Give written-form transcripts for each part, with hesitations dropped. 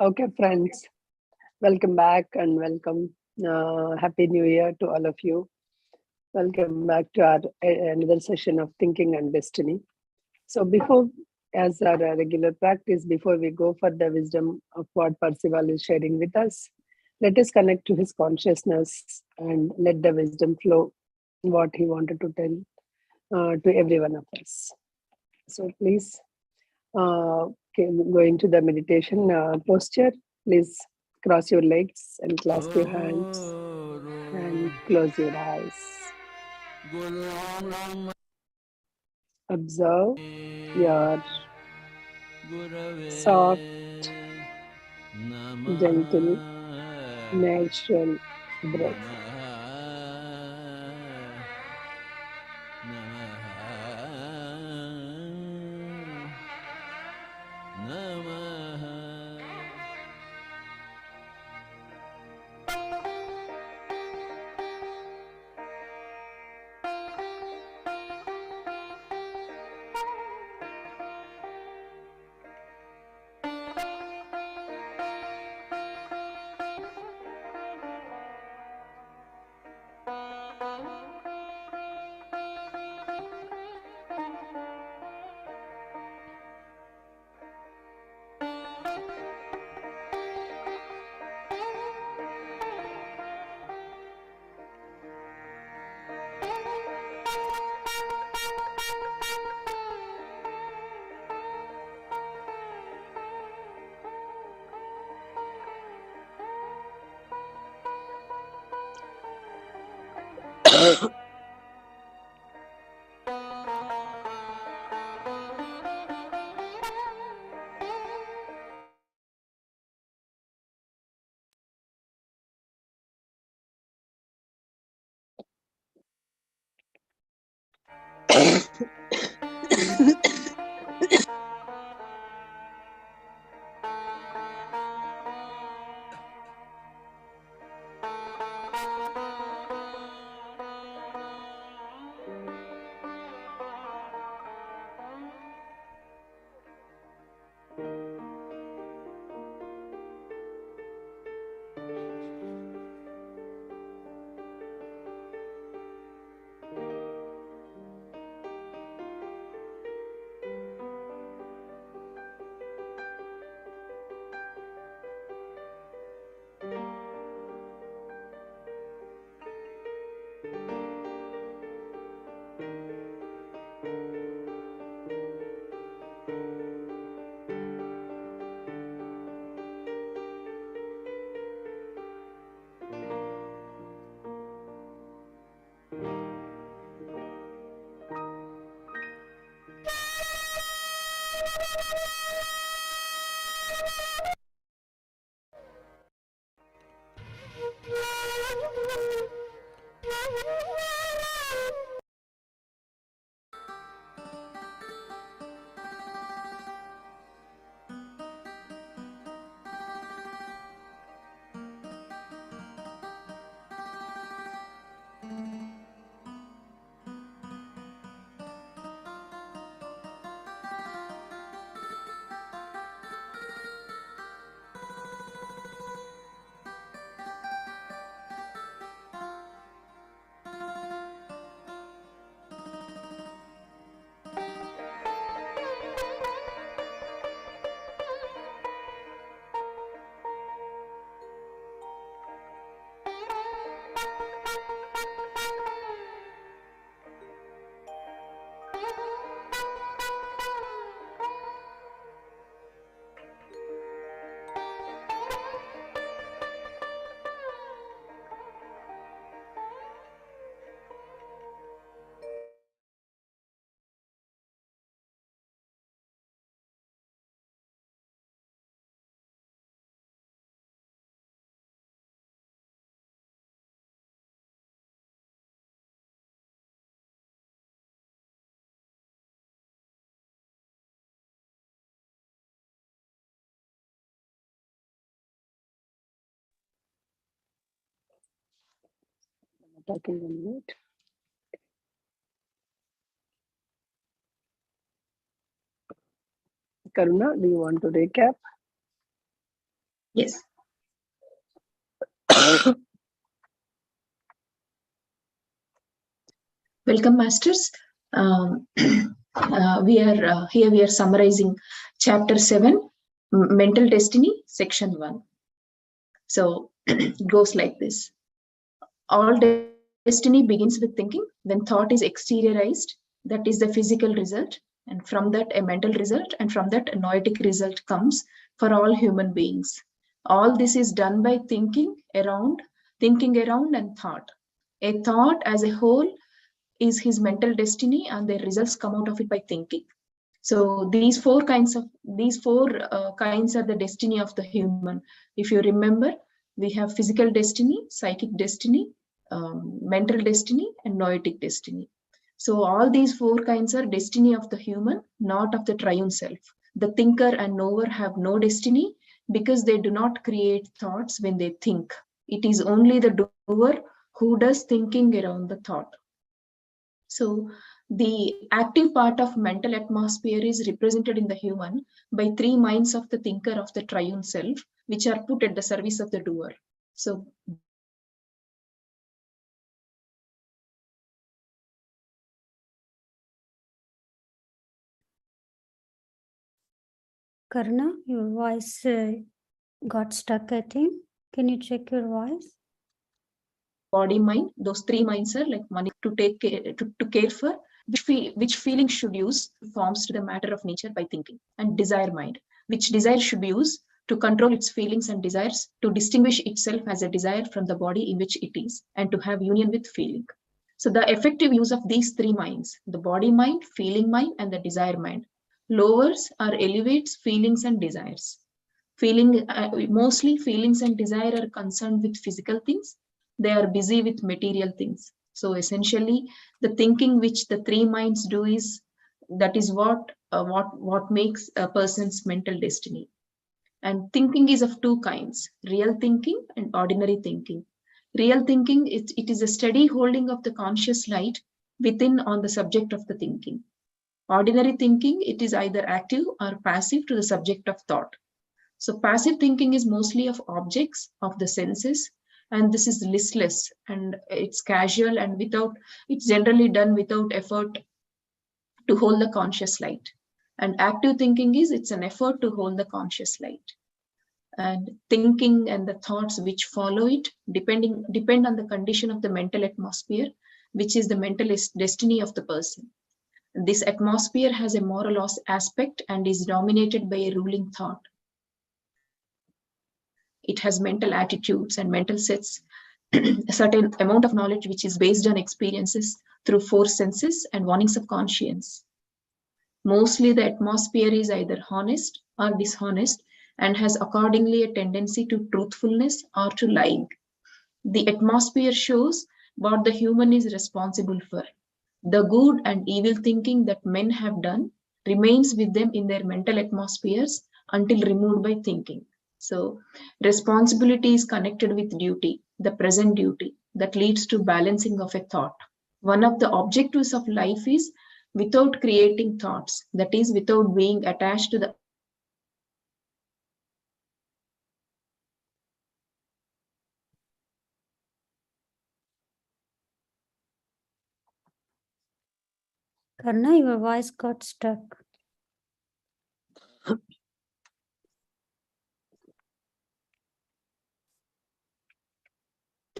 Okay, friends, welcome back and welcome. Happy New Year to all of you. Welcome back to our another session of Thinking and Destiny. So, before, as our regular practice, before we go for the wisdom of what Percival is sharing with us, let us connect to his consciousness and let the wisdom flow what he wanted to tell to every one of us. So, please, going to the meditation posture, please cross your legs and clasp your hands and close your eyes. Observe your soft, gentle, natural breath. Talking on mute. Karuna, do you want to recap? Yes. Welcome, masters. We are summarizing chapter 7, Mental Destiny, section 1. So it goes like this. All destiny begins with thinking. When thought is exteriorized, that is the physical result, and from that a mental result, and from that a noetic result comes for all human beings. All this is done by thinking around and thought. A thought as a whole is his mental destiny, and the results come out of it by thinking. So these four kinds are the destiny of the human. If you remember, we have physical destiny, psychic destiny, mental destiny, and noetic destiny. So all these four kinds are destiny of the human, not of the triune self. The thinker and knower have no destiny because they do not create thoughts when they think. It is only the doer who does thinking around the thought. So the active part of mental atmosphere is represented in the human by three minds of the thinker of the triune self, which are put at the service of the doer. So Karna, your voice got stuck, I think. Can you check your voice? Body, mind, those three minds are like money to take care, to care for, which feeling should use forms to the matter of nature by thinking, and desire mind, which desire should use to control its feelings and desires, to distinguish itself as a desire from the body in which it is, and to have union with feeling. So the effective use of these three minds, the body mind, feeling mind, and the desire mind, lowers or elevates feelings and desires. Mostly feelings and desire are concerned with physical things. They are busy with material things. So essentially, the thinking which the three minds do is what makes a person's mental destiny. And thinking is of two kinds: real thinking and ordinary thinking. Real thinking, it is a steady holding of the conscious light within on the subject of the thinking. Ordinary thinking, it is either active or passive to the subject of thought. So passive thinking is mostly of objects, of the senses, and this is listless and it's casual and it's generally done without effort to hold the conscious light. And active thinking it's an effort to hold the conscious light. And thinking and the thoughts which follow it depend on the condition of the mental atmosphere, which is the mental destiny of the person. This atmosphere has a moral aspect and is dominated by a ruling thought. It has mental attitudes and mental sets, a certain amount of knowledge which is based on experiences through four senses and warnings of conscience. Mostly the atmosphere is either honest or dishonest and has accordingly a tendency to truthfulness or to lying. The atmosphere shows what the human is responsible for. The good and evil thinking that men have done remains with them in their mental atmospheres until removed by thinking. So responsibility is connected with duty, the present duty that leads to balancing of a thought. One of the objectives of life is without creating thoughts, that is, without being attached to the Karna, your voice got stuck.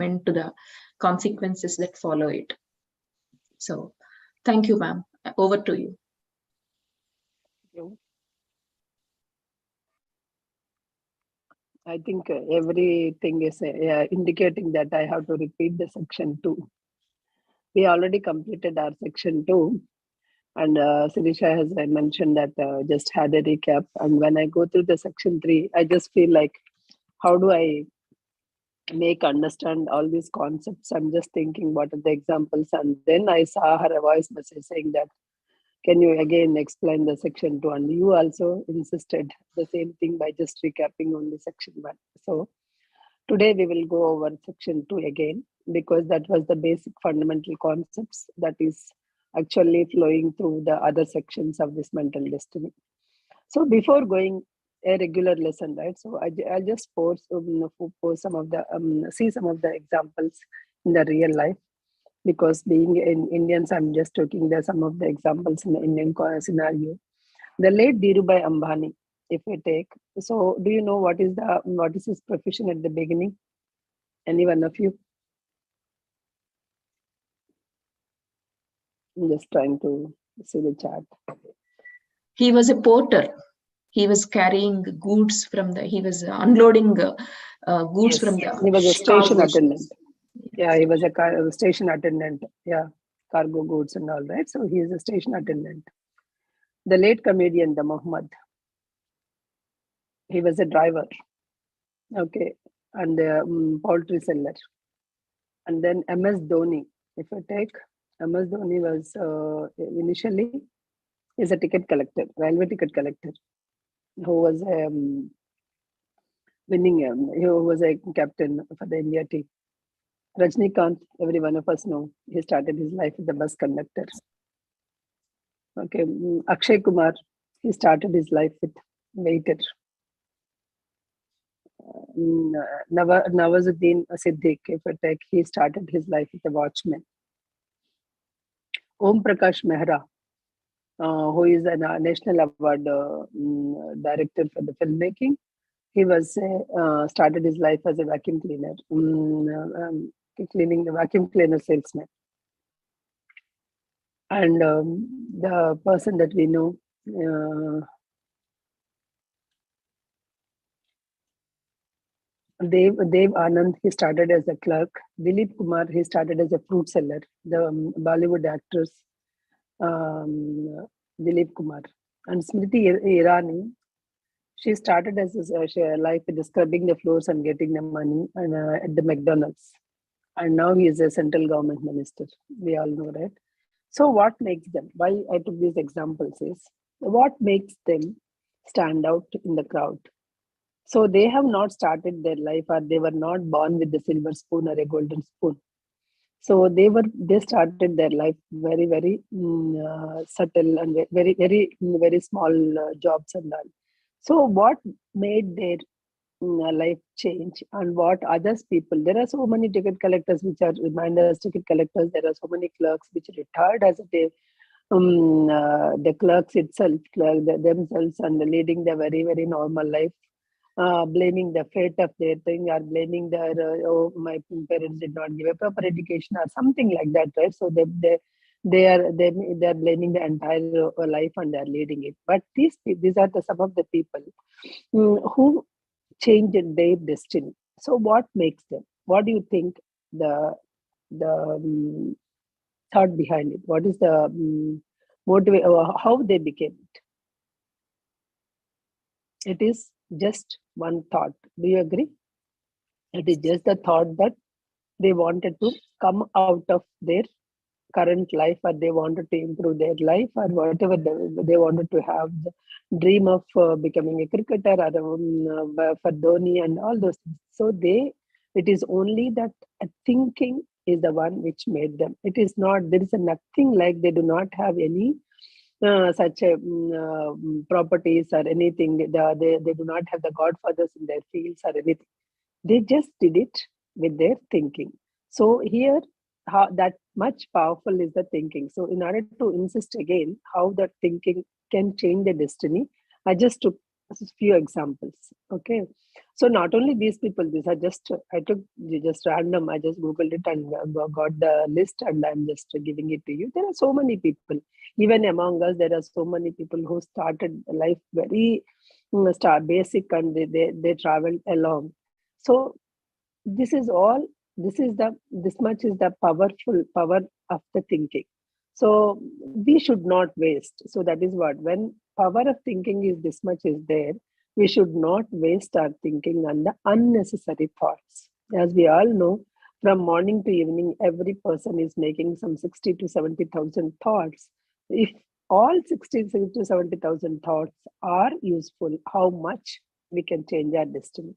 to the consequences that follow it. So thank you, ma'am. Over to you. I think everything is indicating that I have to repeat the section 2. We already completed our section 2, and Sirisha has mentioned that just had a recap. And when I go through the section 3, I just feel like, how do I make understand all these concepts? I'm just thinking what are the examples, and then I saw her voice message saying that, can you again explain the section 2? And you also insisted the same thing by just recapping on the section 1. So today we will go over section 2 again, because that was the basic fundamental concepts that is actually flowing through the other sections of this mental destiny. So before going a regular lesson, right? So I'll just post some of the see some of the examples in the real life, because being in Indians, I'm just taking some of the examples in the Indian scenario. The late Dhirubhai Ambani, if we take, so do you know what is his profession at the beginning? Any one of you? I'm just trying to see the chat. He was a porter. He was carrying goods from he was unloading goods from the. He was a station attendant. Yeah, he was a station attendant. Yeah, cargo goods and all, right? So he is a station attendant. The late comedian, the Muhammad, he was a driver. Okay, and a poultry seller. And then MS Dhoni, if I take, MS Dhoni was initially is a ticket collector, railway ticket collector, who was winning. He was a captain for the India team. Rajnikant, every one of us know, he started his life as a bus conductor. Okay, Akshay Kumar, he started his life with waiter. Nawazuddin Siddiq, if I take, he started his life with a watchman. Om Prakash Mehra, who is a national award director for the filmmaking, he was started his life as a vacuum cleaner, cleaning the vacuum cleaner salesman. And the person that we know, Dev Anand, he started as a clerk. Dilip Kumar, he started as a fruit seller. The Bollywood actress, Dilip Kumar. And Smriti Irani, she started as a life with scrubbing the floors and getting the money and at the McDonald's. And now he is a central government minister. We all know, right? So what makes them, why I took these examples is, what makes them stand out in the crowd? So they have not started their life, or they were not born with a silver spoon or a golden spoon. So they started their life very, very subtle and very, very, very small jobs and all. So what made their life change, and what others people? There are so many ticket collectors which are reminders ticket collectors. There are so many clerks which retired as the clerks itself, themselves, and leading the very, very normal life. Blaming the fate of their thing, or blaming their oh, my parents did not give a proper education or something like that, right? So they are blaming the entire life and they are leading it. But these are some of the people who changed their destiny. So what makes them? What do you think the thought behind it? What is the motivate? How they became it? It is just one thought. Do you agree? It is just the thought that they wanted to come out of their current life, or they wanted to improve their life, or whatever they wanted to have the dream of becoming a cricketer, or for Dhoni and all those things. So it is only that thinking is the one which made them. It is not, there is nothing like, they do not have any such properties or anything. They do not have the godfathers in their fields or anything. They just did it with their thinking. So here, how that much powerful is the thinking. So in order to insist again how that thinking can change the destiny, I just took a few examples. Okay, so not only these people, these are I took just random. I just googled it and got the list, and I'm just giving it to you. There are so many people, even among us. There are so many people who started life very basic, and they traveled along. So this is all. This much is the powerful power of the thinking. So we should not waste. So that is what, when power of thinking is this much is there, we should not waste our thinking on the unnecessary thoughts. As we all know, from morning to evening, every person is making some 60 to 70,000 thoughts. If all 60 to 70,000 thoughts are useful, how much we can change our destiny.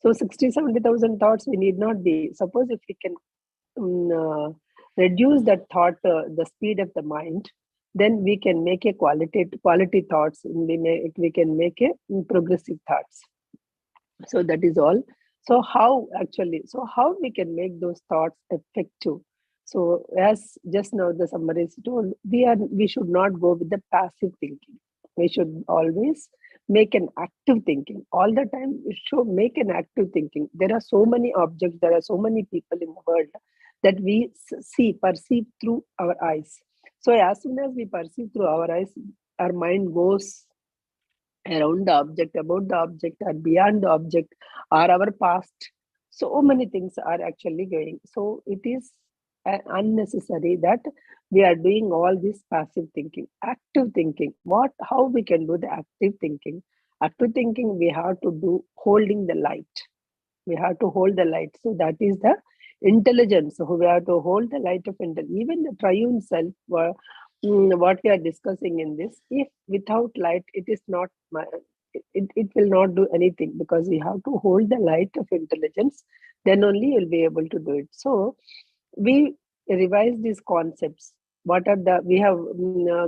So 60, 70,000 thoughts, we need not be. Suppose if we can reduce that thought, the speed of the mind, then we can make a quality thoughts, we can make a progressive thoughts. So that is all. So how we can make those thoughts effective? So as just now the summary is told, we should not go with the passive thinking. We should always make an active thinking. All the time we should make an active thinking. There are so many objects, there are so many people in the world that we perceive through our eyes. So as soon as we perceive through our eyes, our mind goes around the object, about the object, or beyond the object, or our past. So many things are actually going. So it is unnecessary that we are doing all this passive thinking. Active thinking. How we can do the active thinking? Active thinking, we have to do holding the light. We have to hold the light. So that is the intelligence. So we have to hold the light of intelligence. Even the triune self, what we are discussing in this, if without light, it is not, it will not do anything, because we have to hold the light of intelligence, then only you'll be able to do it. So we revise these concepts. We have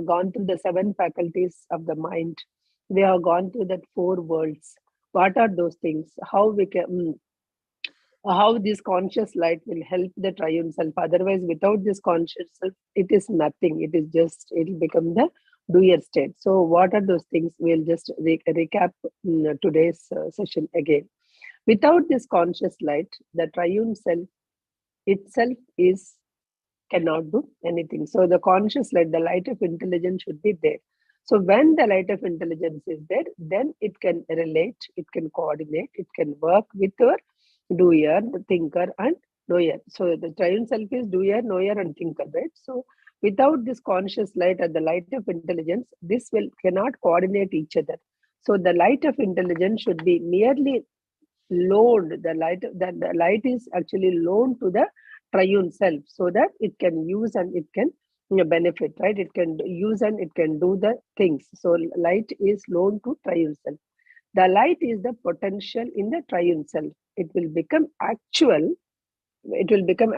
gone through the 7 faculties of the mind. We have gone through that 4 worlds. What are those things? How this conscious light will help the triune self. Otherwise, without this conscious self, it is nothing. It will become the doer state. So what are those things? We'll just recap today's session again. Without this conscious light, the triune self itself cannot do anything. So the conscious light, the light of intelligence should be there. So when the light of intelligence is there, then it can relate, it can coordinate, it can work with your doer, the thinker, and knower. So the triune self is doer, knower, and thinker, right? So without this conscious light or the light of intelligence, this cannot coordinate each other. So the light of intelligence should be merely loaned. The light is actually loaned to the triune self, so that it can use and it can benefit, right? It can use and it can do the things. So light is loaned to triune self. The light is the potential in the triune self. It will become actual. Light will become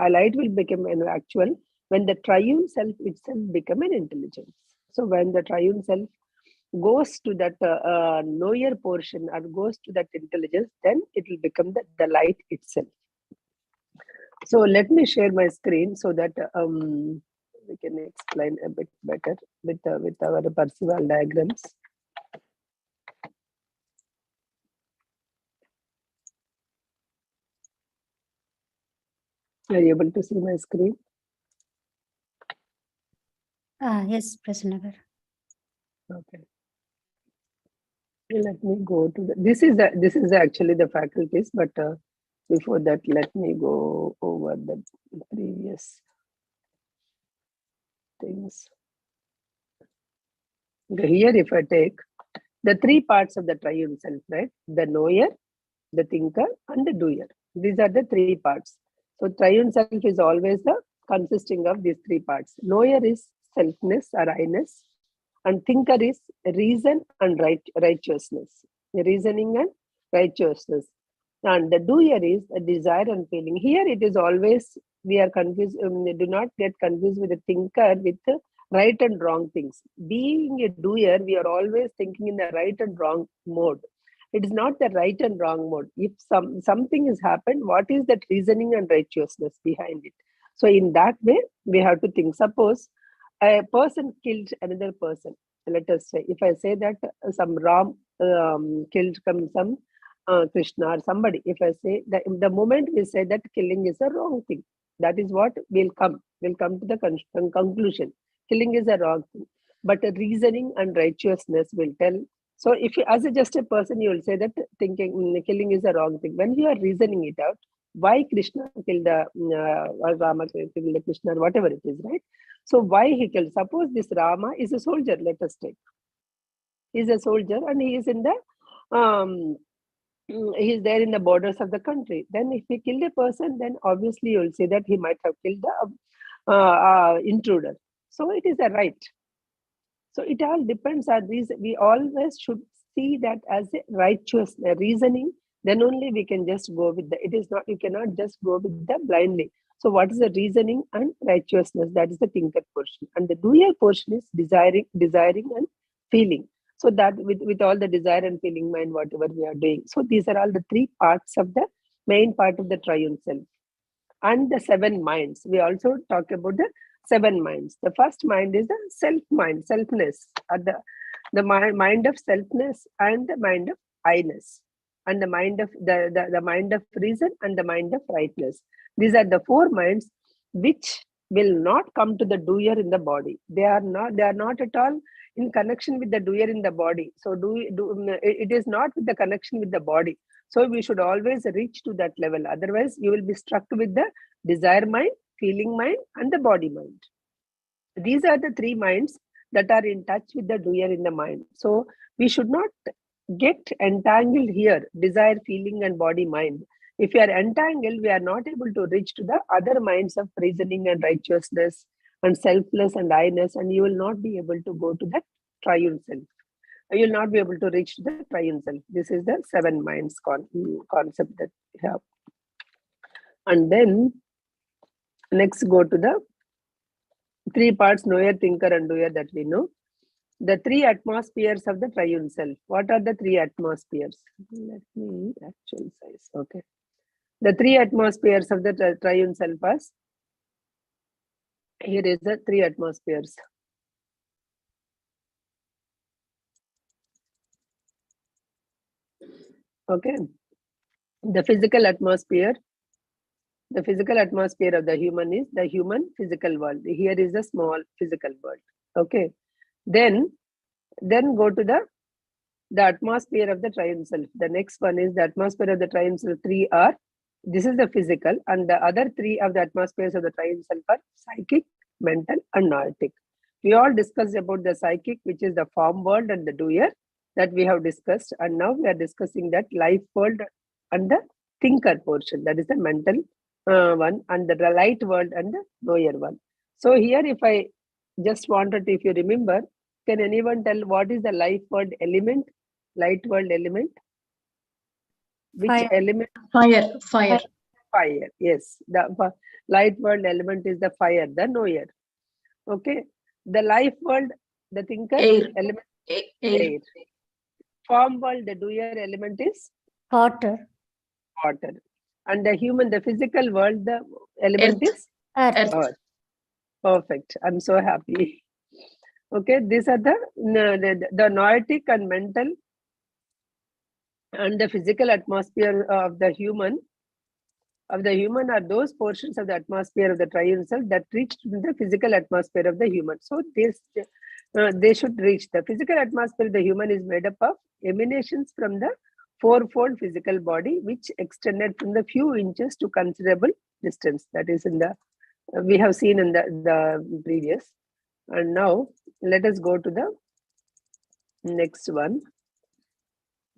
an actual when the triune self itself become an intelligence. So when the triune self goes to that knower portion or goes to that intelligence, then it will become the light itself. So let me share my screen so that we can explain a bit better with our Parseval diagrams. Are you able to see my screen? Yes, Prasanna. Okay. Let me go to this is actually the faculties, but before that, let me go over the previous things. Okay, here, if I take the 3 parts of the triune self, right? The knower, the thinker, and the doer. These are the 3 parts. So triune self is always consisting of these 3 parts. Knower is selfness or I-ness, and thinker is reason and righteousness. Reasoning and righteousness. And the doer is a desire and feeling. Here it is always, we are confused, do not get confused with the thinker with the right and wrong things. Being a doer, we are always thinking in the right and wrong mode. It is not the right and wrong mode. If something has happened, what is that reasoning and righteousness behind it? So in that way, we have to think. Suppose a person killed another person. Let us say, if I say that some Ram killed some Krishna or somebody, if I say that the moment we say that killing is a wrong thing, that is what we'll come to the conclusion. Killing is a wrong thing. But the reasoning and righteousness will tell. So if you, as just a person, you will say that killing is a wrong thing. When you are reasoning it out, why Krishna killed Rama killed the Krishna, or whatever it is, right? So why he killed? Suppose this Rama is a soldier, let us take. He is a soldier and he is in the he is there in the borders of the country. Then if he killed a person, then obviously you will say that he might have killed the intruder. So it is a right. So it all depends on these. We always should see that as a righteous reasoning. Then only we can just go with the. It is not. You cannot just go with the blindly. So what is the reasoning and righteousness? That is the thinker portion. And the doer portion is desiring and feeling. So that with all the desire and feeling mind, whatever we are doing. So these are all the three parts of the main part of the triune self. And the seven minds. We also talk about the seven minds. The first mind is the self mind, selfness, the mind of selfness and the mind of I-ness, and the mind of the mind of reason and the mind of rightness. These are the four minds which will not come to the doer in the body. They are not at all in connection with the doer in the body. So it is not with the connection with the body. So we should always reach to that level. Otherwise, you will be struck with the desire mind, feeling mind, and the body mind. These are the three minds that are in touch with the doer in the mind. So we should not get entangled here, desire, feeling, and body mind. If we are entangled, we are not able to reach to the other minds of reasoning and righteousness and selfless and I-ness, and you will not be able to go to that triune self. You will not be able to reach the triune self. This is the seven minds concept that we have. And then next go to the three parts, knower, thinker, and doer, that we know. The three atmospheres of the triune self. What are the three atmospheres? Let me actual size. Okay. The three atmospheres of the triune self is, here is the three atmospheres. Okay. The physical atmosphere. The physical atmosphere of the human is the human physical world. Here is the small physical world. Okay. Then go to the atmosphere of the triune self. The next one is the atmosphere of the triune self. Three are, this is the physical, and the other three of the atmospheres of the triune self are psychic, mental, and noetic. We all discussed about the psychic, which is the form world and the doer, that we have discussed, and now we are discussing that life world and the thinker portion, that is the mental one, and the light world and the knower one. So here, if I just wanted, if you remember, can anyone tell what is the life world element? Light world element? Which Fire. element? Fire. Fire. Yes, the light world element is the fire, the knower. Okay. The life world, the thinker element, air. Form world, the doer element is Water. water. And the human, the physical world, the element is Earth. Perfect. I'm so happy. Okay, these are the noetic and mental and the physical atmosphere of the human. Are those portions of the atmosphere of the triune self that reach the physical atmosphere of the human. So they should reach. The physical atmosphere of the human is made up of emanations from the fourfold physical body, which extended from the few inches to considerable distance. That is in the we have seen in the previous. And now let us go to the next one.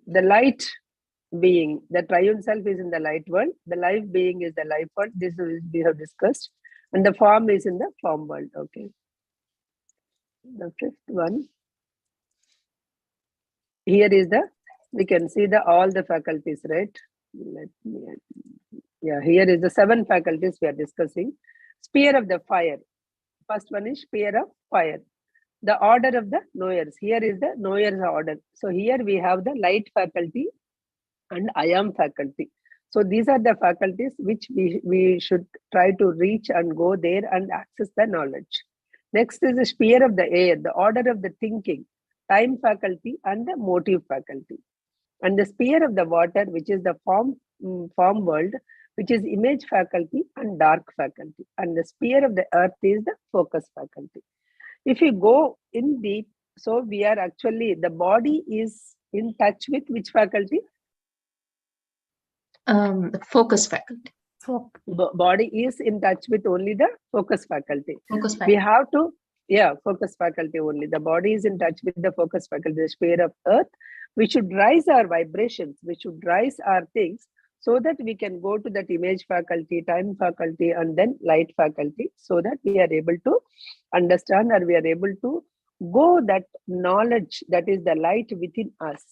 The light being, the triune self is in the light world. The life being is the life world. This is, we have discussed. And the form is in the form world. Okay. The fifth one. Here is we can see all the faculties, right? Here is the seven faculties we are discussing. Sphere of the fire. First one is sphere of fire. The order of the knowers. Here is the knowers order. So here we have the light faculty and I am faculty. So these are the faculties which we should try to reach and go there and access the knowledge. Next is the sphere of the air, the order of the thinking, time faculty and the motive faculty. And the sphere of the water, which is the form world, which is image faculty and dark faculty. And the sphere of the earth is the focus faculty. If you go in deep, so we are actually, the body is in touch with which faculty? Focus faculty. Body is in touch with only the focus faculty. We have to, focus faculty only. The body is in touch with the focus faculty, the sphere of earth. We should rise our vibrations. We should rise our things so that we can go to that image faculty, time faculty, and then light faculty, so that we are able to understand, or we are able to go that knowledge that is the light within us,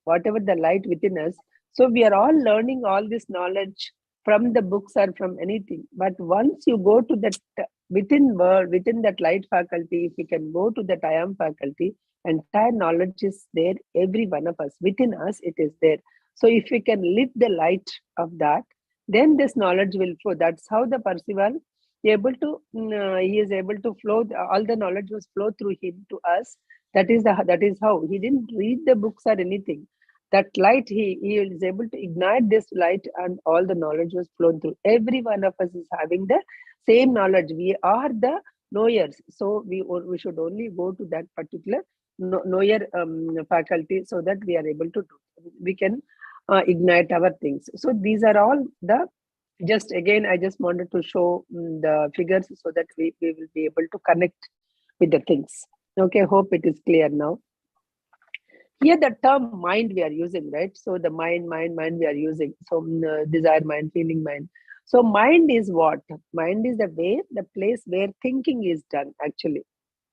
whatever the light within us. So we are all learning all this knowledge from the books or from anything. But once you go to that within world, within that light faculty, if you can go to that I am faculty, entire knowledge is there, every one of us, within us it is there. So if we can lit the light of that, then this knowledge will flow. That's how the Percival he is able to flow, all the knowledge was flow through him to us. That is how he didn't read the books or anything. That light, he is able to ignite this light, and all the knowledge was flown through. Every one of us is having the same knowledge. We are the knowers, so we should only go to that particular knower faculty, so that we are able to do, we can ignite our things. So these are all the, just again I just wanted to show the figures so that we will be able to connect with the things. Okay, hope it is clear now. Here the term mind we are using, right? So the mind we are using. So desire mind, feeling mind. So mind is what? Mind is the way, the place where thinking is done actually,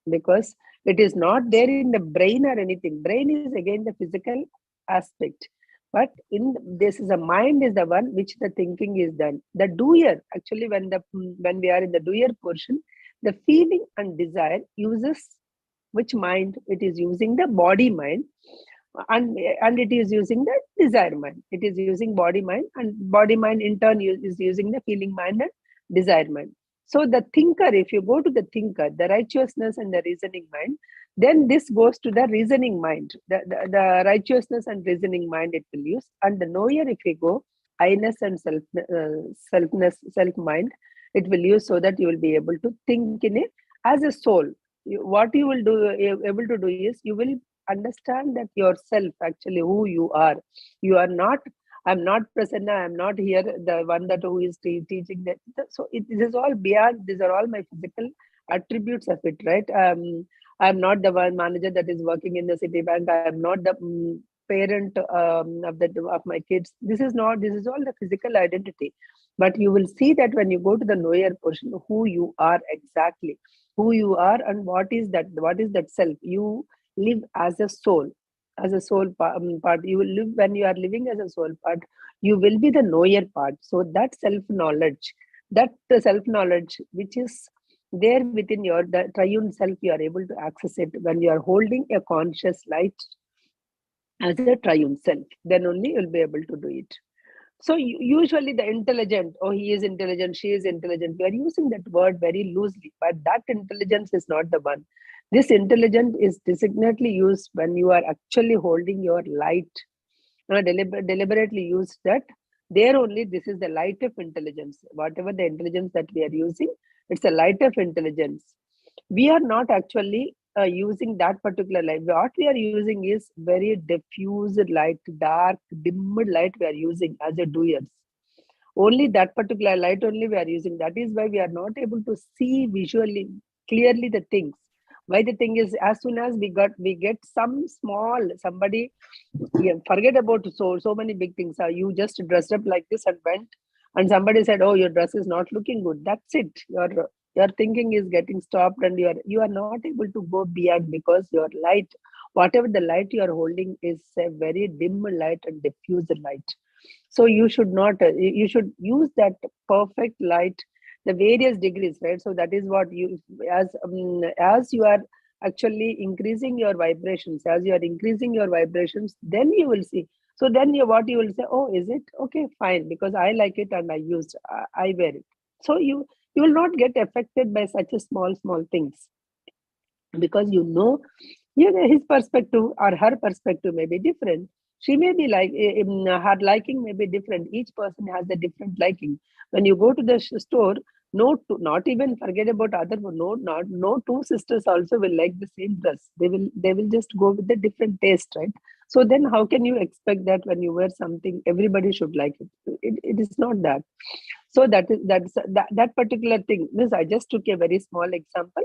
because it is not there in the brain or anything. Brain is again the physical aspect, but in this is a mind is the one which the thinking is done. The doer actually, when we are in the doer portion, the feeling and desire uses which mind? It is using the body mind, and it is using the desire mind. It is using body mind, and body mind in turn is using the feeling mind and desire mind. So the thinker, if you go to the thinker, the righteousness and the reasoning mind, then this goes to the reasoning mind. The righteousness and reasoning mind it will use. And the knower, if you go, I-ness and self mind, it will use, so that you will be able to think in it as a soul. What you will do, able to do is, you will understand that yourself actually who you are. You are not, I'm not Prasanna, I'm not here, the one that who is teaching that. So this is all beyond, these are all my physical attributes of it, right? I'm not the one manager that is working in the Citibank. I'm not the parent of my kids. This is all the physical identity. But you will see that when you go to the knower portion, who you are exactly, who you are, and what is that self. You live as a soul part. You will live, when you are living as a soul part, you will be the knower part. So that self knowledge which is there within the triune self, you are able to access it when you are holding a conscious light as a triune self. Then only you'll be able to do it. So usually the intelligent, oh, he is intelligent, she is intelligent, we are using that word very loosely, but that intelligence is not the one. This intelligence is designately used when you are actually holding your light. Deliberately use that. There only, this is the light of intelligence. Whatever the intelligence that we are using, it's a light of intelligence. We are not actually using that particular light. What we are using is very diffused light, dark, dimmed light we are using as a doers. Only that particular light only we are using. That is why we are not able to see visually clearly the things. Why the thing is, as soon as we get some small, somebody, forget about so many big things. You just dressed up like this and went, and somebody said, oh, your dress is not looking good. That's it. Your thinking is getting stopped, and you are not able to go beyond, because your light, whatever the light you are holding, is a very dim light and diffused light. So you should not, you should use that perfect light, the various degrees, right? So that is what you, as you are actually increasing your vibrations, then you will see. So then what you will say, oh, is it okay, fine, because I like it and I used, I wear it. So you will not get affected by such a small things, because his perspective or her perspective may be different. She may be like, her liking may be different. Each person has a different liking. When you go to the store, not even forget about other, no two sisters also will like the same dress. They will just go with the different taste, right? So then how can you expect that when you wear something, everybody should like it? It is not that. So that particular thing. This, I just took a very small example.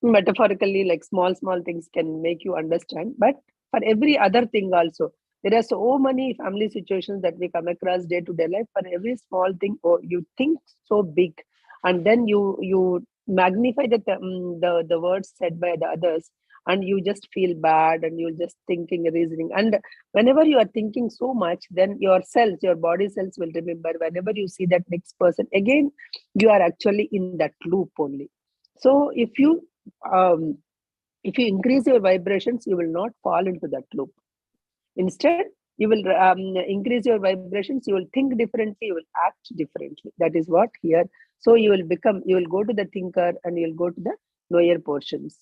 Metaphorically, like small things can make you understand, but for every other thing also, there are so many family situations that we come across day-to-day life. For every small thing, oh, you think so big, and then you magnify the words said by the others, and you just feel bad and you're just thinking, reasoning. And whenever you are thinking so much, then your cells, your body cells will remember. Whenever you see that next person again, you are actually in that loop only. So um, if you increase your vibrations, you will not fall into that loop. Instead, you will increase your vibrations, you will think differently, you will act differently. That is what here. So you will go to the thinker and you will go to the lower portions.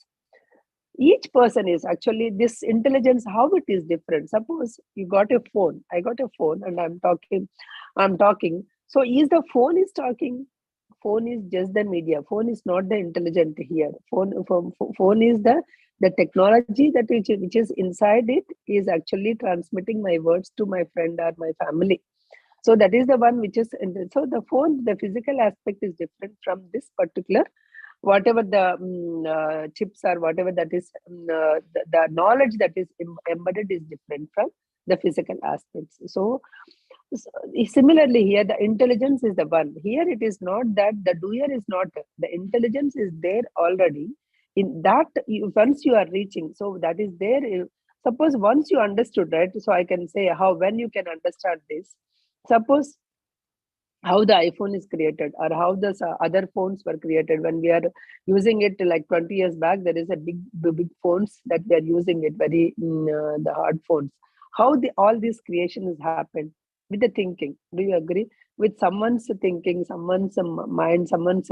Each person is actually this intelligence, how it is different. Suppose you got a phone, I got a phone and I'm talking. So is the phone is talking? Phone is just the media. Phone is not the intelligent here. Phone is the technology that which is inside it is actually transmitting my words to my friend or my family. So that is the one which is so the phone, the physical aspect is different from this particular, whatever the chips or whatever that is, the knowledge that is embedded is different from the physical aspects. So similarly here, the intelligence is the one. Here it is not that the doer is not, the intelligence is there already. In that, once you are reaching, so that is there. Suppose once you understood, right? So I can say how, when you can understand this. Suppose how the iPhone is created or how the other phones were created. When we are using it like 20 years back, there is a big phones that we are using it, very the hard phones. How all this creation has happened with the thinking. Do you agree? With someone's thinking, someone's mind, someone's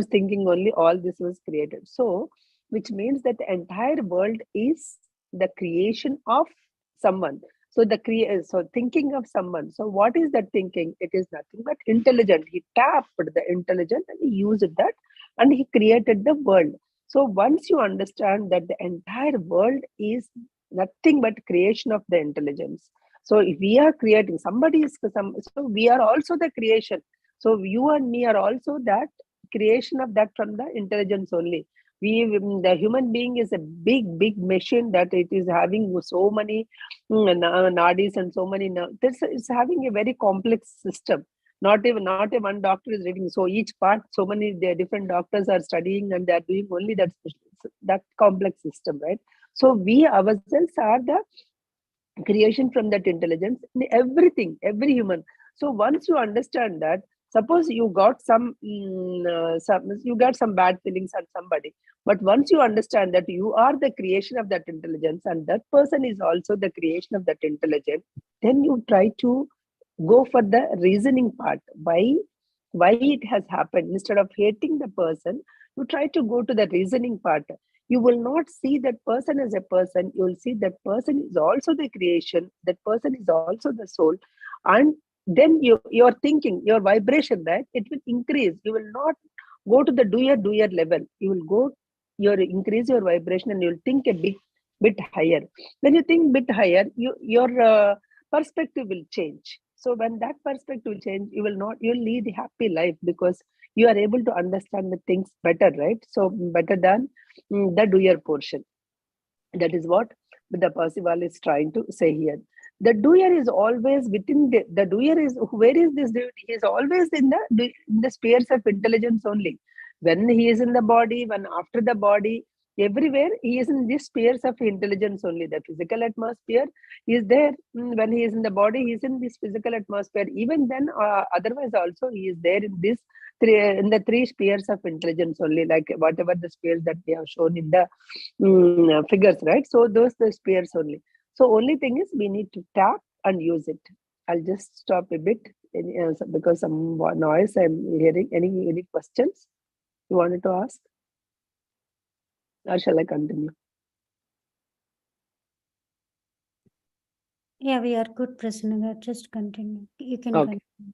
thinking only, all this was created. So which means that the entire world is the creation of someone. So so thinking of someone. So what is that thinking? It is nothing but intelligent. He tapped the intelligent and he used that and he created the world. So once you understand that the entire world is nothing but creation of the intelligence. So if we are creating, somebody is so we are also the creation. So you and me are also that creation of that from the intelligence only. The human being is a big machine that it is having so many nadis and so many. It's having a very complex system. Not a one doctor is reading. So each part, so many different doctors are studying and they are doing only that complex system, right? So we ourselves are the creation from that intelligence in everything, every human. So once you understand that, suppose you got you got some bad feelings on somebody, but once you understand that you are the creation of that intelligence and that person is also the creation of that intelligence, then you try to go for the reasoning part. Why it has happened? Instead of hating the person, you try to go to the reasoning part. You will not see that person as a person. You will see that person is also the creation, that person is also the soul. And then your thinking, your vibration, right, it will increase. You will not go to the doer level. You will go, increase your vibration and you'll think a bit higher. When you think bit higher, your perspective will change. So when that perspective will change, you'll lead a happy life because you are able to understand the things better, right? So better than the doer portion. That is what the Percival is trying to say here. The doer is always within the doer is, where is this doer? He is always in the spheres of intelligence only. When he is in the body, when after the body, everywhere he is in these spheres of intelligence only. The physical atmosphere is there. When he is in the body, he is in this physical atmosphere. Even then, otherwise also he is there in this in the three spheres of intelligence only, like whatever the spheres that we have shown in the figures, right? So those the spheres only. So only thing is we need to tap and use it. I'll just stop a bit because some noise I'm hearing. Any questions you wanted to ask, or shall I continue? Yeah, we are good, Prasanna. Just continue. You can Okay. continue.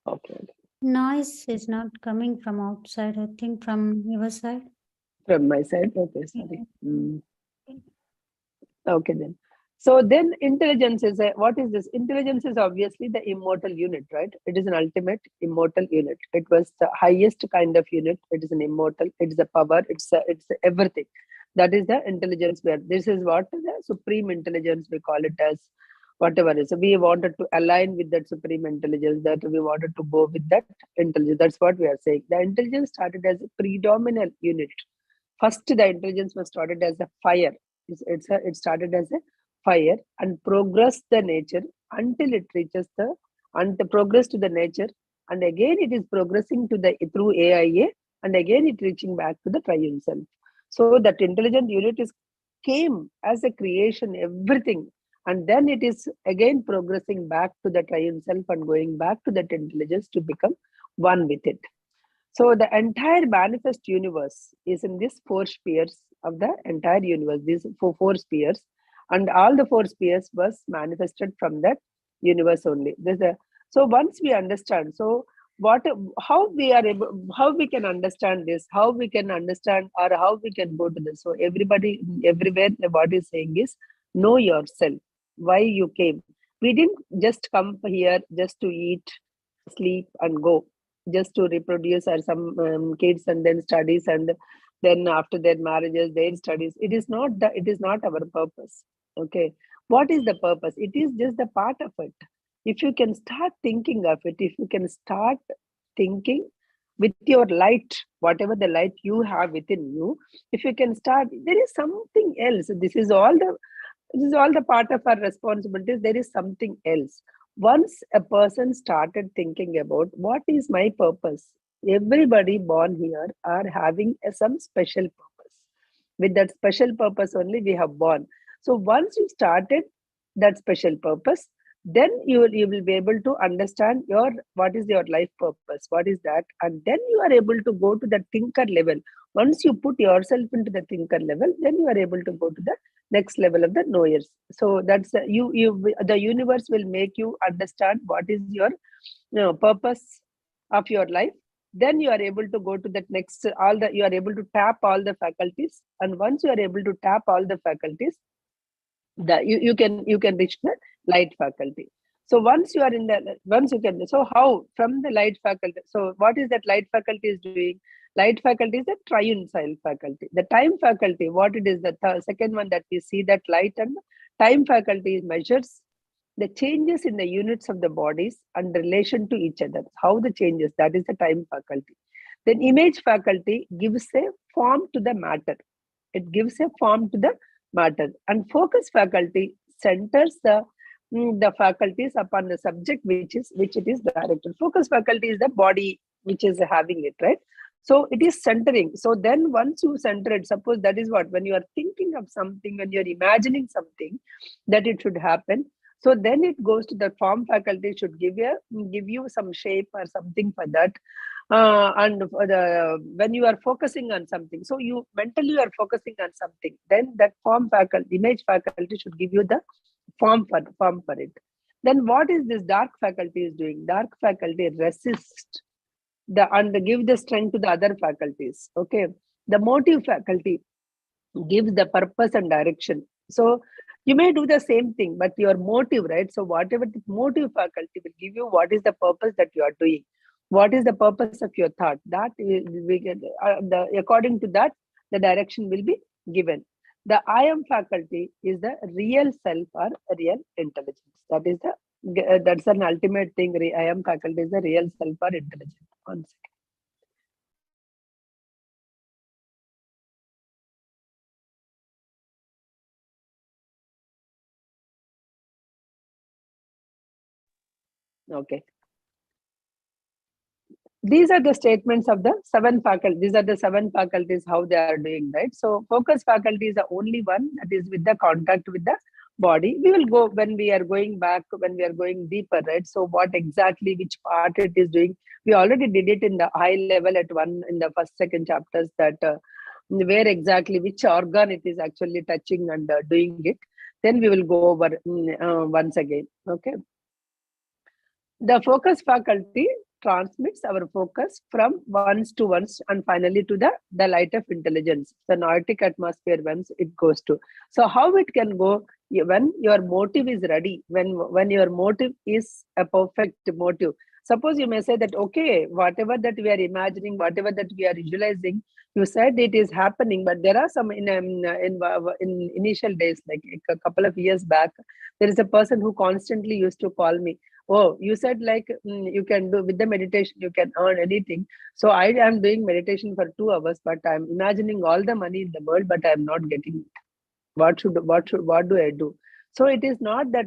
Okay. Noise is not coming from outside, I think from your side. From my side, okay, sorry. Okay then. So then intelligence is what is this? Intelligence is obviously the immortal unit, right? It is an ultimate immortal unit. It was the highest kind of unit. It is an immortal. It is a power. It's everything. That is the intelligence. Where this is what the supreme intelligence, we call it as whatever it is. So we wanted to align with that supreme intelligence. That we wanted to go with that intelligence. That's what we are saying. The intelligence started as a predominant unit. First, the intelligence was started as a fire. It started as a fire and progressed the nature until it reaches the progress to the nature, and again it is progressing to the through AIA, and again it reaching back to the triune self. So that intelligent unit is came as a creation, everything, and then it is again progressing back to the triune self and going back to that intelligence to become one with it. So the entire manifest universe is in these four spheres of the entire universe, these four spheres, and all the four spheres was manifested from that universe only. So once we understand, so how we can understand this, how we can understand, or how we can go to this. So everybody, everywhere, the body is saying is, know yourself, why you came. We didn't just come here just to eat, sleep, and go, just to reproduce, or some kids and then studies, and then after their marriages, their studies. It is not our purpose. Okay, what is the purpose? It is just the part of it. If you can start thinking of it, if you can start thinking with your light, whatever the light you have within you, if you can start, there is something else. This is all the part of our responsibilities. There is something else. Once a person started thinking about what is my purpose, everybody born here are having some special purpose. With that special purpose only we have born. So once you started that special purpose, then you will be able to understand what is your life purpose, what is that, and then you are able to go to the thinker level. Once you put yourself into the thinker level, then you are able to go to the next level of the knowers. So that's the universe will make you understand what is your purpose of your life. Then you are able to go to that next, you are able to tap all the faculties, and once you are able to tap all the faculties, you can reach the light faculty. So once you are in so how from the light faculty, so what is that light faculty is doing? Light faculty is the triune self faculty. The time faculty, what it is, the second one that we see, that light and time faculty measures the changes in the units of the bodies and relation to each other. How the changes, that is the time faculty. Then image faculty gives a form to the matter. It gives a form to the matter. And focus faculty centers the faculties upon the subject which it is directed. Focus faculty is the body which is having it, right? So it is centering. So then once you center it, suppose that is what, when you are thinking of something, when you are imagining something that it should happen, so then it goes to the form faculty, should give you some shape or something for that. And when you are focusing on something, so you mentally are focusing on something, then that form faculty, image faculty should give you the form for it. Then what is this dark faculty is doing? Dark faculty resists and give the strength to the other faculties. Okay, the motive faculty gives the purpose and direction. So you may do the same thing, but your motive, right? So whatever the motive faculty will give you, what is the purpose that you are doing? What is the purpose of your thought? That we get, according to that, the direction will be given. The I am faculty is the real self or real intelligence. That's an ultimate thing. I am faculty is the real self or intelligence. 1 second. Okay. These are the statements of the 7 faculties. These are the 7 faculties, how they are doing, right? So focus faculty is the only one that is with the contact with the body. We will go when we are going back, when we are going deeper, right? So what exactly, which part it is doing. We already did it in the high level in the first, second chapters, that where exactly, which organ it is actually touching and doing it. Then we will go over once again, okay? The focus faculty transmits our focus from ones to ones and finally to the light of intelligence, the noetic atmosphere whence it goes to. So how it can go when your motive is ready, when your motive is a perfect motive. Suppose you may say that, okay, whatever that we are imagining, whatever that we are visualizing, You said it is happening, but there are some in initial days, like a couple of years back, there is a person who constantly used to call me. Oh, you said like you can do with the meditation, you can earn anything. So I am doing meditation for 2 hours, but I'm imagining all the money in the world, but I'm not getting it. What do I do? So it is not that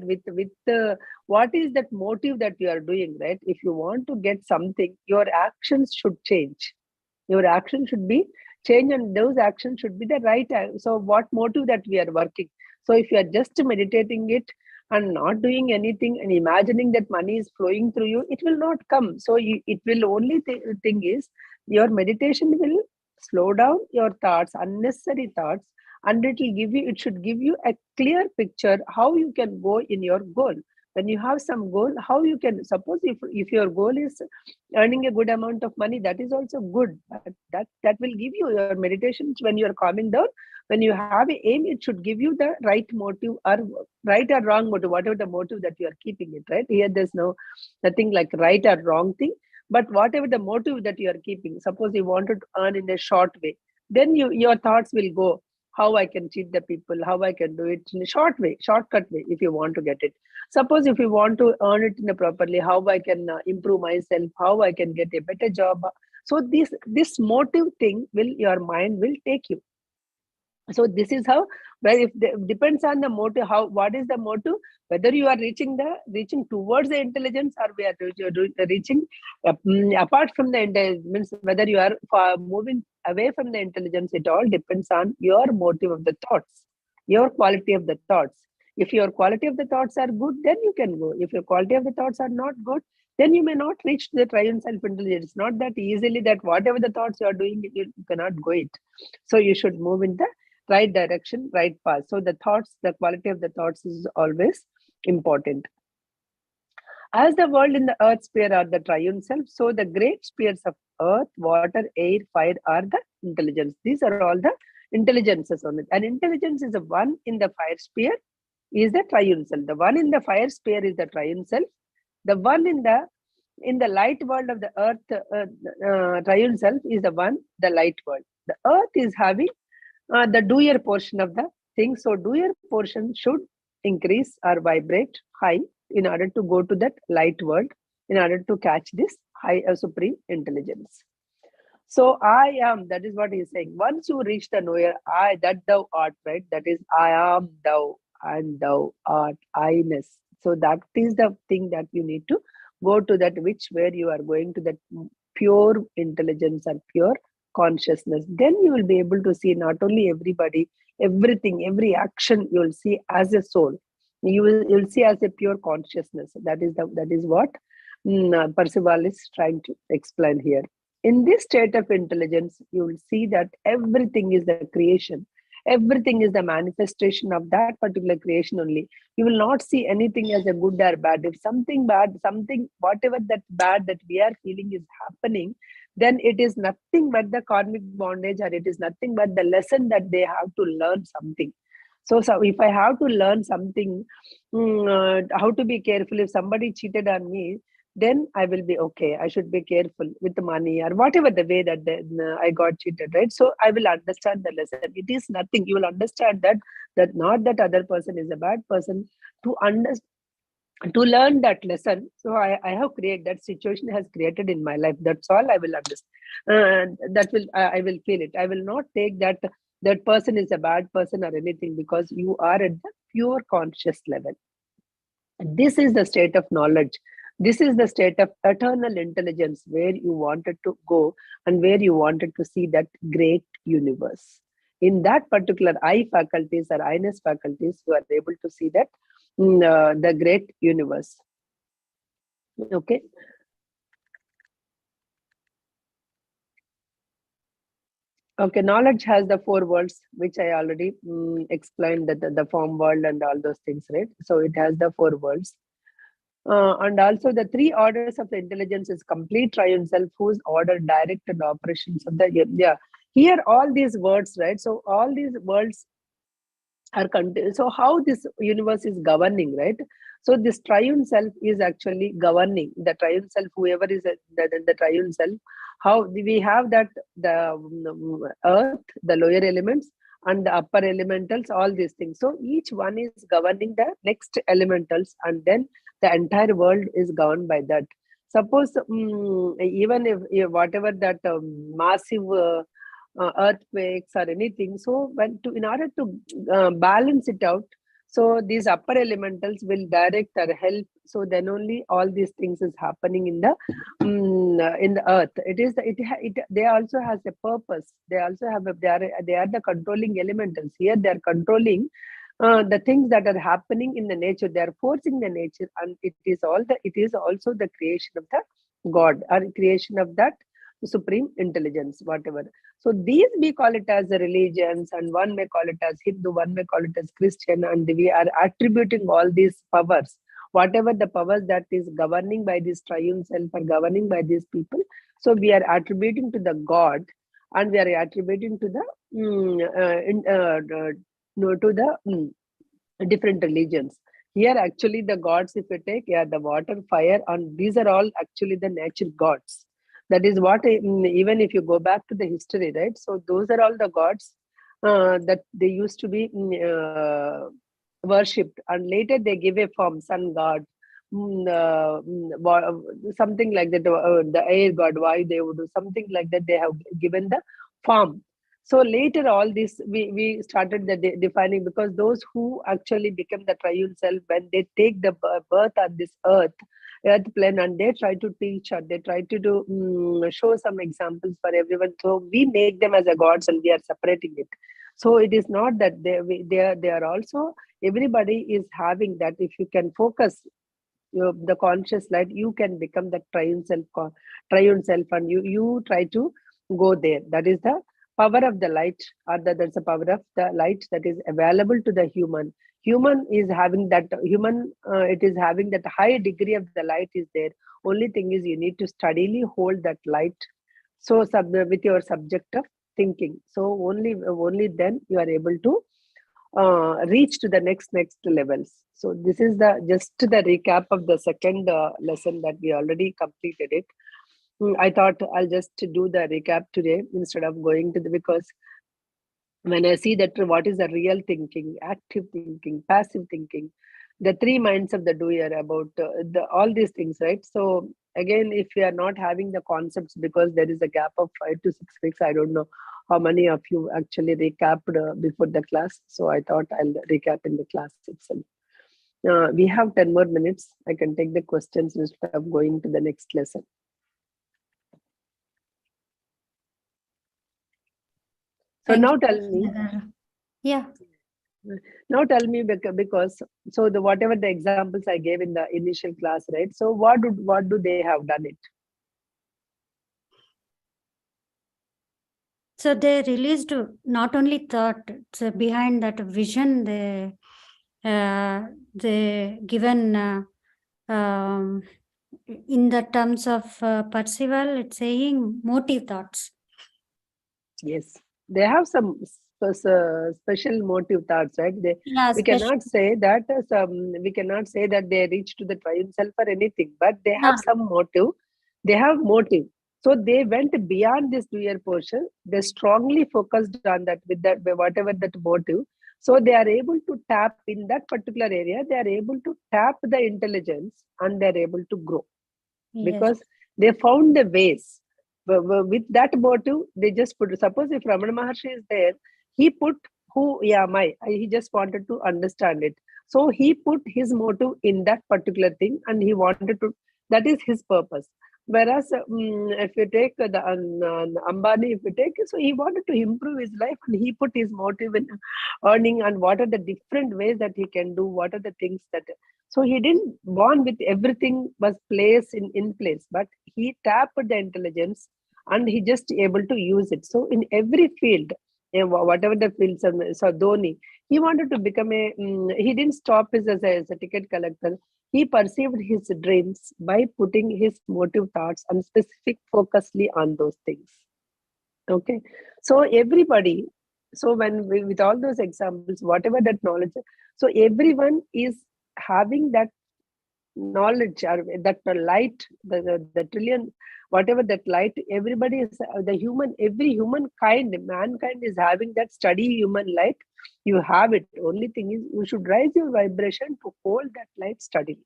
what is that motive that you are doing, right? If you want to get something, your actions should change. Your action should be change, and those actions should be the right. So what motive that we are working? So if you are just meditating it and not doing anything and imagining that money is flowing through you, it will not come. So it will only thing is your meditation will slow down your thoughts, unnecessary thoughts, and it should give you a clear picture how you can go in your goal. When you have some goal, how you can, suppose if your goal is earning a good amount of money, that is also good. That will give you your meditations when you are calming down. When you have a aim, it should give you the right motive, or right or wrong motive, whatever the motive that you are keeping it, right? Here there's nothing like right or wrong thing, but whatever the motive that you are keeping. Suppose you wanted to earn in a short way, then your thoughts will go, how I can cheat the people, how I can do it in a shortcut way, if you want to get it. Suppose if you want to earn it in a properly, how I can improve myself, how I can get a better job. So this motive thing your mind will take you. So this is how, well, if depends on the motive, what is the motive, whether you are reaching towards the intelligence, or we are reaching apart from the intelligence, means whether you are moving away from the intelligence. It all depends on your motive of the thoughts, your quality of the thoughts. If your quality of the thoughts are good, then you can go. If your quality of the thoughts are not good, then you may not reach the triune self-intelligence. It's not that easily that whatever the thoughts you are doing, you cannot go it. So you should move in the right direction, right path. So the quality of the thoughts is always important. As the world in the earth sphere are the triune self, so the great spheres of earth, water, air, fire are the intelligence. These are all the intelligences on it. And intelligence is the one in the fire sphere is the triune self. The one in the fire sphere is the triune self. The one in the light world of the earth, triune self, is the light world. The earth is having the doer portion of the thing. So doer portion should increase or vibrate high in order to go to that light world, in order to catch this high supreme intelligence. So I am, that is what he is saying. Once you reach the knower, I, that thou art, right? That is, I am thou, and thou art I-ness. So that is the thing that you need to go to, that where you are going to that pure intelligence and pure consciousness. Then you will be able to see not only everybody, everything, every action you will see as a soul. You'll see as a pure consciousness. That is what Percival is trying to explain here. In this state of intelligence, you will see that everything is the creation. Everything is the manifestation of that particular creation only. You will not see anything as a good or bad. If something bad, whatever that bad that we are feeling is happening, then it is nothing but the karmic bondage, or it is nothing but the lesson that they have to learn something. So if I have to learn something, how to be careful, if somebody cheated on me, then I will be okay. I should be careful with the money, or whatever the way that I got cheated, right? So I will understand the lesson. It is nothing. You will understand that not that other person is a bad person. To learn that lesson, so I have created that situation has created in my life. That's all I will understand. I will feel it. I will not take that person is a bad person or anything, because you are at the pure conscious level. This is the state of knowledge. This is the state of eternal intelligence, where you wanted to go and where you wanted to see that great universe. In that particular I faculties or I-ness faculties, you are able to see that the great universe. Okay. Okay, knowledge has the 4 worlds, which I already explained, that the form world and all those things, right? So it has the 4 worlds. And also the 3 orders of the intelligence is complete triune self, whose order, direct, and operations of the here all these words, right? So all these worlds are so how this universe is governing, right? So this triune self is actually governing the triune self, whoever is the triune self, how we have that the earth, the lower elements, and the upper elementals, all these things. So each one is governing the next elementals, and then the entire world is governed by that. Suppose even if whatever that massive earthquakes or anything, so in order to balance it out, so these upper elementals will direct or help. So then only all these things is happening in the earth. It is they also has a purpose. They also have they are the controlling elementals. Here they are controlling the things that are happening in the nature. They are forcing the nature, and it is also the creation of the God, or creation of that supreme intelligence, whatever. So these we call it as the religions, and one may call it as Hindu, one may call it as Christian, and we are attributing all these powers, whatever the powers that is governing by this triune self or governing by these people. So we are attributing to the God, and we are attributing to the to the different religions. Here actually the gods, if you take, the water, fire, and these are all actually the nature gods. That is what, even if you go back to the history, right? So those are all the gods that they used to be worshipped, and later they give a form, sun god, something like that, the air god, why they would do something like that, they have given the form. So later all this we started the defining, because those who actually become the triune self, when they take the birth on this earth plane, and they try to teach, or they try to do show some examples for everyone, so we make them as a gods, and we are separating it. So it is not that they are also, everybody is having that. If you can focus the conscious light, you can become the triune self, and you try to go there. That is the power of the light, or that's the power of the light that is available to the human. Is having that it is having that high degree of the light is there. Only thing is, you need to steadily hold that light, so with your subject of thinking. So only then you are able to reach to the next levels. So this is just the recap of the second lesson that we already completed it. I thought I'll just do the recap today instead of going to because when I see that what is the real thinking, active thinking, passive thinking, the three minds of the doer, about all these things, right? So again, if we are not having the concepts, because there is a gap of 5 to 6 weeks, I don't know how many of you actually recapped before the class. So I thought I'll recap in the class itself. We have 10 more minutes. I can take the questions instead of going to the next lesson. So Thank now you, tell me. Yeah. Now tell me, because so whatever the examples I gave in the initial class, right? So what do they have done it? So they released not only thought, so behind that vision, they given in the terms of percival, it's saying motive thoughts. Yes, they have some special motive thoughts, right? We cannot say that they reach to the triune self or anything, but they have some motive. They have motive. So they went beyond this doer portion. They strongly focused on that with that whatever that motive. So they are able to tap in that particular area. They are able to tap the intelligence, and they are able to grow because they found the ways. With that motive, they just put. Suppose if Ramana Maharshi is there, he put he just wanted to understand it. So he put his motive in that particular thing, and he wanted to. That is his purpose. Whereas if you take the Ambani, if you take, so he wanted to improve his life, and he put his motive in earning, and what are the different ways that he can do, what are the things that. So he didn't born with everything was placed in place, but he tapped the intelligence, and he just able to use it. So in every field, whatever the field, so Dhoni, he wanted to become he didn't stop as a ticket collector. He perceived his dreams by putting his motive thoughts and specific focusly on those things. Okay, so everybody, so when with all those examples, whatever that knowledge, so everyone is having that knowledge, or that light, the trillion, whatever that light, everybody is every humankind, mankind is having that steady human light. You have it. Only thing is, you should raise your vibration to hold that light steadily.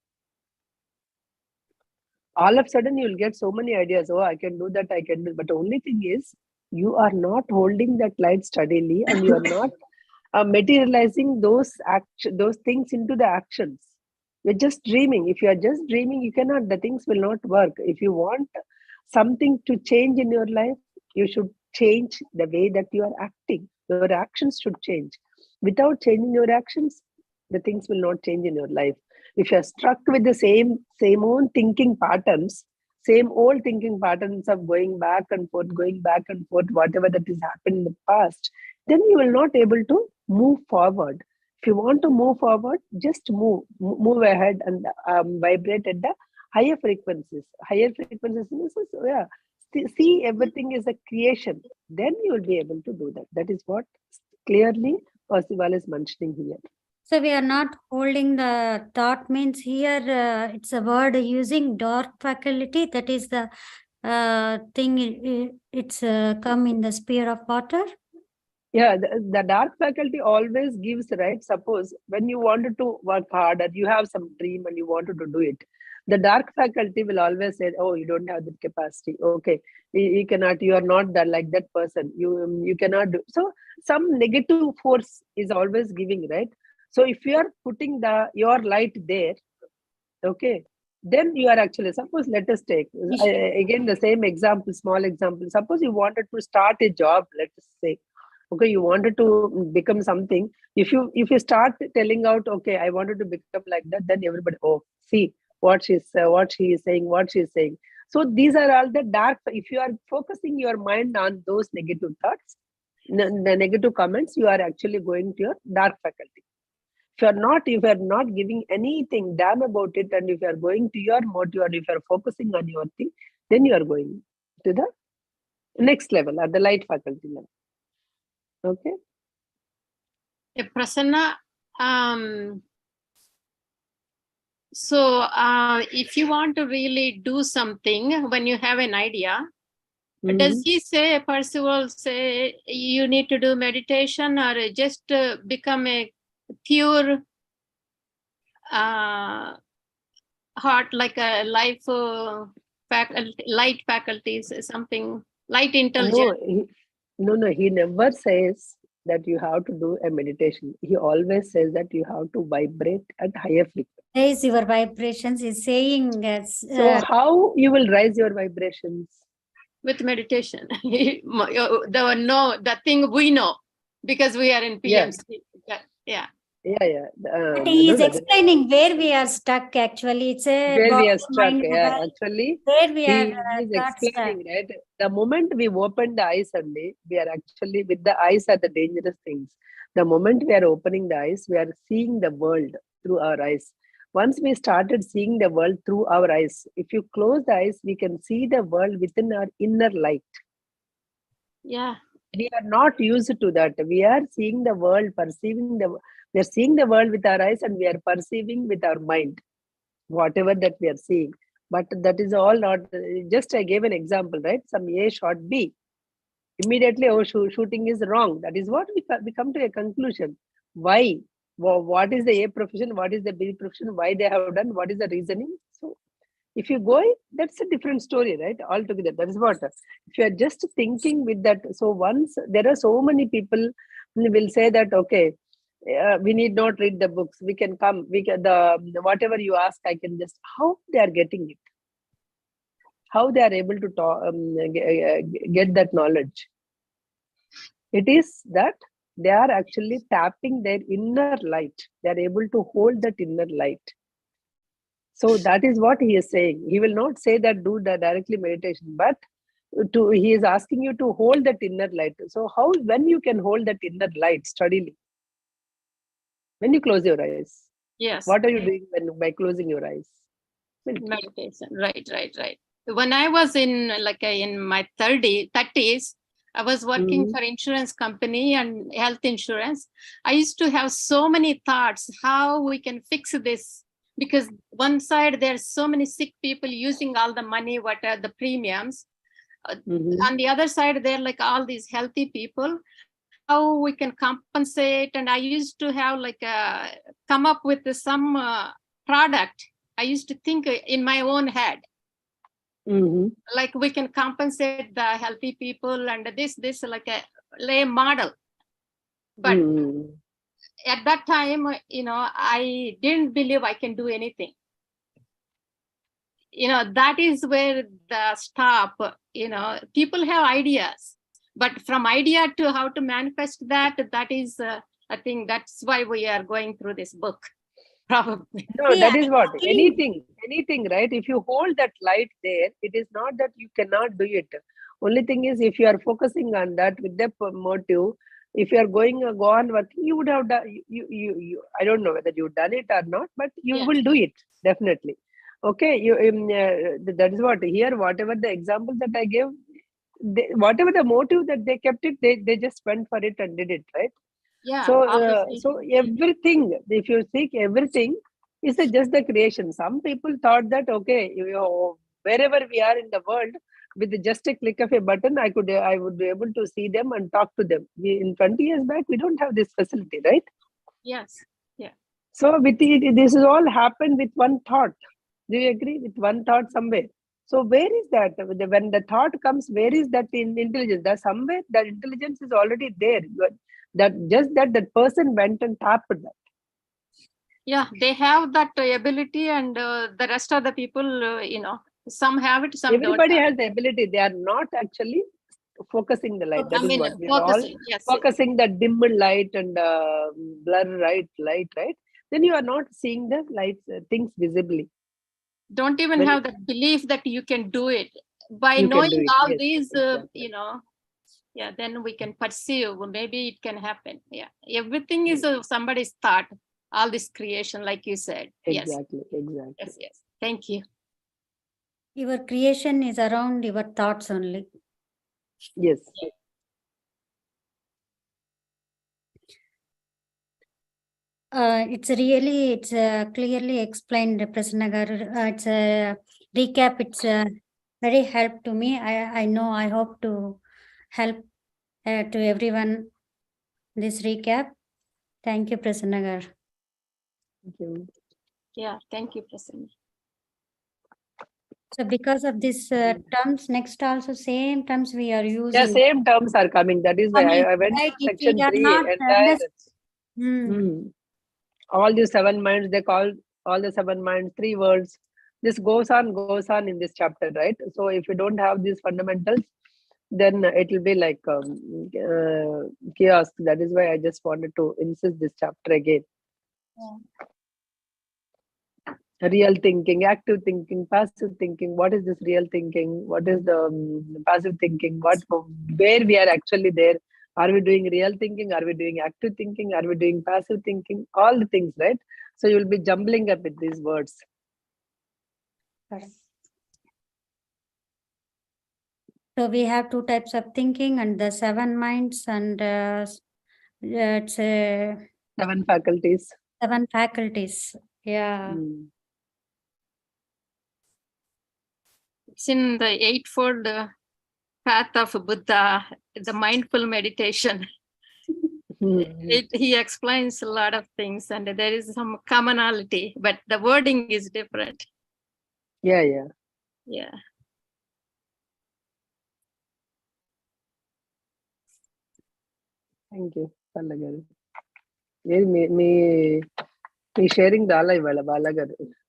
All of a sudden, you will get so many ideas. Oh, I can do that, I can do. But the only thing is, you are not holding that light steadily, and you are not materializing those things into the actions. You're just dreaming. If you are just dreaming, you cannot. The things will not work. If you want something to change in your life, you should change the way that you are acting. Your actions should change. Without changing your actions, the things will not change in your life. If you are stuck with the same old thinking patterns, of going back and forth, whatever that has happened in the past, then you will not able to move forward. If you want to move forward, just move ahead and vibrate at the higher frequencies. Higher frequencies, yeah. See everything is a creation. Then you will be able to do that. That is what clearly Percival is mentioning here. So we are not holding the thought, means here it's a word using dark faculty. That is the thing. It's come in the sphere of water. Yeah, the dark faculty always gives, right? Suppose when you wanted to work hard and you have some dream and you wanted to do it, the dark faculty will always say, oh, you don't have the capacity. Okay, you cannot, you are not that like that person. You cannot do. So some negative force is always giving, right? So if you are putting your light there, okay, then you are actually, suppose let us take again the same example, small example. Suppose you wanted to start a job, let us say. Okay, you wanted to become something. If you start telling out, okay, I wanted to become like that, then everybody, oh, see what she is saying. So these are all the dark. If you are focusing your mind on those negative thoughts, the negative comments, you are actually going to your dark faculty. If you are not giving anything damn about it, and if you are going to your motive, and if you are focusing on your thing, then you are going to the next level, at the light faculty level. Okay. Prasanna, so if you want to really do something, when you have an idea, does he say, Percival say, you need to do meditation, or just become a pure heart, like a light faculties, something, light intelligence? No, he never says that you have to do a meditation. He always says that you have to vibrate at higher frequency. Raise your vibrations is saying. So how you will raise your vibrations? With meditation. The thing we know, because we are in PMC. Yeah. But he is explaining where we are stuck. Actually, it's where we are stuck. Yeah, actually, where we are. He is explaining, right? The moment we open the eyes, only we are actually, with the eyes are the dangerous things. The moment we are opening the eyes, we are seeing the world through our eyes. Once we started seeing the world through our eyes, if you close the eyes, we can see the world within our inner light. Yeah. We are not used to that. We are seeing the world, we are seeing the world with our eyes, and we are perceiving with our mind, whatever that we are seeing. But that is all not, just I gave an example, right? Some A shot B. Immediately, oh, shooting is wrong. That is what we come to a conclusion. Why? What is the A profession? What is the B profession? Why they have done? What is the reasoning? So if you go, that's a different story, right? Altogether. That is what. If you are just thinking with that, so once there are so many people will say that, okay, we need not read the books. We can come. Whatever you ask, I can just. How they are getting it? How they are able to get that knowledge? It is that they are actually tapping their inner light. They are able to hold that inner light. So that is what he is saying. He will not say that do the directly meditation, but he is asking you to hold that inner light. So when you can hold that inner light steadily? When you close your eyes. Yes. What are you doing by closing your eyes? Meditation. Right. When I was in my 30s, I was working for insurance company and health insurance. I used to have so many thoughts how we can fix this, because one side there's so many sick people using all the money, what are the premiums. On the other side, they're like all these healthy people. How we can compensate? And I used to have like come up with some product. I used to think in my own head, like we can compensate the healthy people and this like a lay model. But at that time, I didn't believe I can do anything. That is where the stop. People have ideas, but from idea to how to manifest that is I think that's why we are going through this book, probably. No, that is what, anything, right? If you hold that light there, it is not that you cannot do it. Only thing is, if you are focusing on that with the motive, if you are go on working, you would have done, you I don't know whether you've done it or not, but you will do it, definitely. Okay, that is what, here, whatever the example that I gave, whatever the motive that they kept it, they just went for it and did it, right? Yeah. So everything, if you seek everything, is just the creation. Some people thought that, okay, wherever we are in the world, with just a click of a button, I would be able to see them and talk to them. In 20 years back, we don't have this facility, right? Yes. Yeah. So with this is all happened with one thought. Do you agree? With one thought somewhere. So where is that? When the thought comes, where is that in intelligence? That somewhere that intelligence is already there. That person went and tapped that. Yeah, they have that ability, and the rest of the people, some have it, some Everybody don't has the ability. They are not actually focusing the light. That is what we are all focusing the dim light and blur light, right? Then you are not seeing the lights, things visibly. Don't even have the belief that you can do it. By knowing all these, exactly. Yeah, then we can perceive, maybe it can happen. Yeah, everything is somebody's thought, all this creation, like you said. Exactly. Yes. Thank you. Your creation is around your thoughts only. Yes. It's clearly explained, Prasanna garu. It's a recap. It's very help to me. I know. I hope to help to everyone this recap. Thank you, Prasanna garu. Thank you. Yeah, thank you, Prasanna. So because of these terms, next also same terms we are using. Yeah, same terms are coming. That is why I went to section 3. All these 7 minds, they call all the 7 minds 3 words. This goes on in this chapter, right? So if you don't have these fundamentals, then it will be like chaos. That is why I just wanted to insist this chapter again. Real thinking, active thinking, passive thinking. What is this real thinking? What is the passive thinking? Where we are actually there? Are we doing real thinking? Are we doing active thinking? Are we doing passive thinking? All the things, right? So you will be jumbling up with these words. So we have 2 types of thinking and the 7 minds, and it's 7 faculties. 7 faculties. Yeah. It's in the Eightfold Path of Buddha, the mindful meditation. He explains a lot of things, and there is some commonality, but the wording is different. Yeah. Thank you, Balagaru. Me sharing the Balagaru.